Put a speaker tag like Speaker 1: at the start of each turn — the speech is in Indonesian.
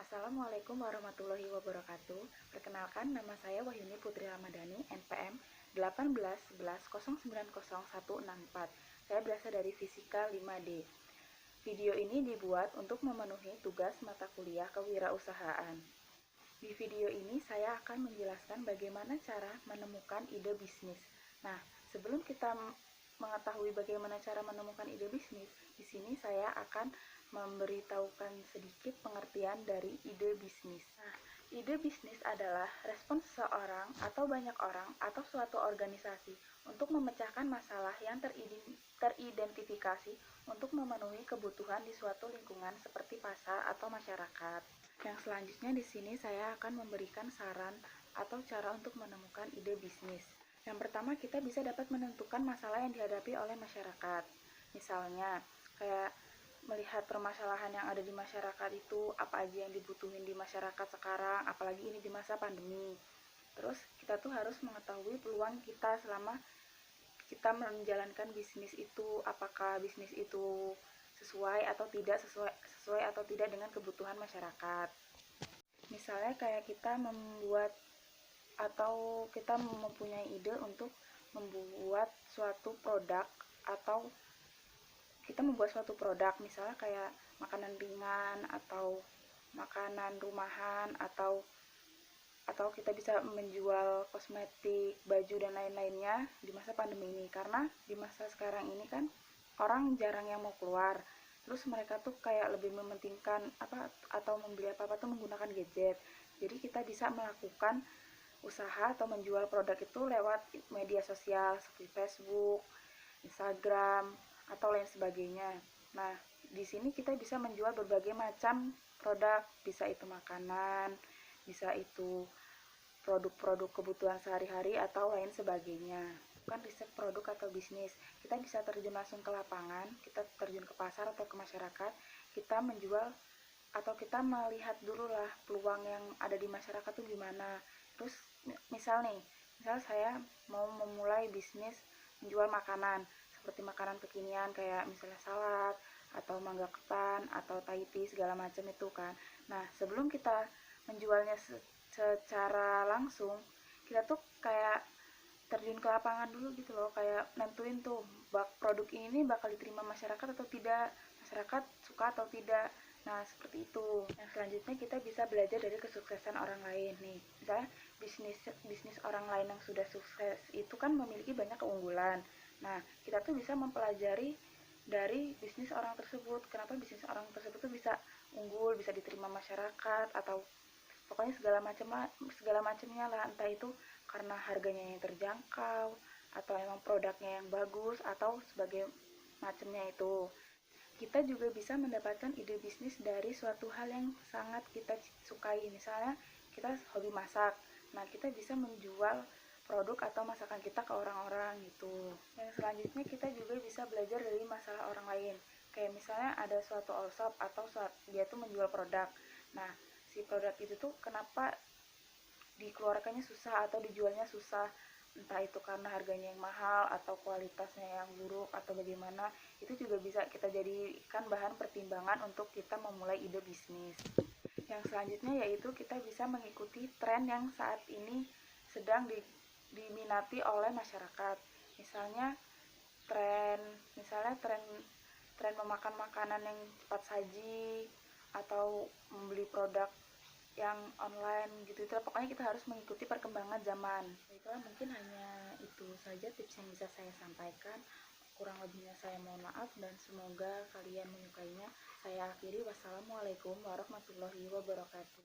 Speaker 1: Assalamualaikum warahmatullahi wabarakatuh. Perkenalkan, nama saya Wahyuni Putri Ramadhani, NPM 1811090164. Saya berasal dari Fisika 5D. Video ini dibuat untuk memenuhi tugas mata kuliah kewirausahaan. Di video ini saya akan menjelaskan bagaimana cara menemukan ide bisnis. Nah, sebelum kita mengetahui bagaimana cara menemukan ide bisnis, di sini saya akan memberitahukan sedikit pengertian dari ide bisnis. Nah, ide bisnis adalah respons seseorang atau banyak orang atau suatu organisasi untuk memecahkan masalah yang teridentifikasi untuk memenuhi kebutuhan di suatu lingkungan seperti pasar atau masyarakat. Yang selanjutnya di sini saya akan memberikan saran atau cara untuk menemukan ide bisnis. Yang pertama, kita bisa dapat menentukan masalah yang dihadapi oleh masyarakat. Misalnya, kayak melihat permasalahan yang ada di masyarakat itu, apa aja yang dibutuhin di masyarakat sekarang, apalagi ini di masa pandemi. Terus kita tuh harus mengetahui peluang kita selama kita menjalankan bisnis itu, apakah bisnis itu sesuai atau tidak dengan kebutuhan masyarakat. Misalnya kayak kita membuat atau kita mempunyai ide untuk membuat suatu produk atau kita membuat suatu produk, misalnya kayak makanan ringan atau makanan rumahan atau kita bisa menjual kosmetik, baju dan lain-lainnya di masa pandemi ini. Karena di masa sekarang ini kan orang jarang yang mau keluar. Terus mereka tuh kayak lebih mementingkan atau membeli apa-apa tuh menggunakan gadget. Jadi kita bisa melakukan usaha atau menjual produk itu lewat media sosial seperti Facebook, Instagram, atau lain sebagainya. Nah, di sini kita bisa menjual berbagai macam produk, bisa itu makanan, bisa itu produk-produk kebutuhan sehari-hari atau lain sebagainya. Bukan riset produk atau bisnis, kita bisa terjun langsung ke lapangan, kita terjun ke pasar atau ke masyarakat, kita menjual atau kita melihat dulu lah peluang yang ada di masyarakat itu gimana. Terus misal saya mau memulai bisnis menjual makanan seperti makanan kekinian kayak misalnya salad atau mangga ketan atau Thai tea segala macam itu kan. Nah, sebelum kita menjualnya secara langsung, kita tuh kayak terjun ke lapangan dulu gitu loh, kayak nentuin tuh produk ini bakal diterima masyarakat atau tidak, masyarakat suka atau tidak. Nah, seperti itu. Yang selanjutnya kita bisa belajar dari kesuksesan orang lain nih. Misalnya bisnis orang lain yang sudah sukses itu kan memiliki banyak keunggulan. Nah, kita tuh bisa mempelajari dari bisnis orang tersebut. Kenapa bisnis orang tersebut tuh bisa unggul, bisa diterima masyarakat atau pokoknya segala macamnya lah, entah itu karena harganya yang terjangkau atau emang produknya yang bagus atau sebagai macamnya itu. Kita juga bisa mendapatkan ide bisnis dari suatu hal yang sangat kita sukai. Misalnya kita hobi masak, nah kita bisa menjual produk atau masakan kita ke orang-orang gitu. Yang selanjutnya kita juga bisa belajar dari masalah orang lain. Kayak misalnya ada suatu all shop atau dia tuh menjual produk. Nah, si produk itu tuh kenapa dikeluarkannya susah atau dijualnya susah, entah itu karena harganya yang mahal atau kualitasnya yang buruk atau bagaimana, itu juga bisa kita jadikan bahan pertimbangan untuk kita memulai ide bisnis. Yang selanjutnya yaitu kita bisa mengikuti tren yang saat ini sedang diminati oleh masyarakat. Misalnya tren memakan makanan yang cepat saji atau membeli produk yang online gitu. Itu pokoknya kita harus mengikuti perkembangan zaman. Baiklah, mungkin hanya itu saja tips yang bisa saya sampaikan. Kurang lebihnya saya mohon maaf dan semoga kalian menyukainya. Saya akhiri, wassalamualaikum warahmatullahi wabarakatuh.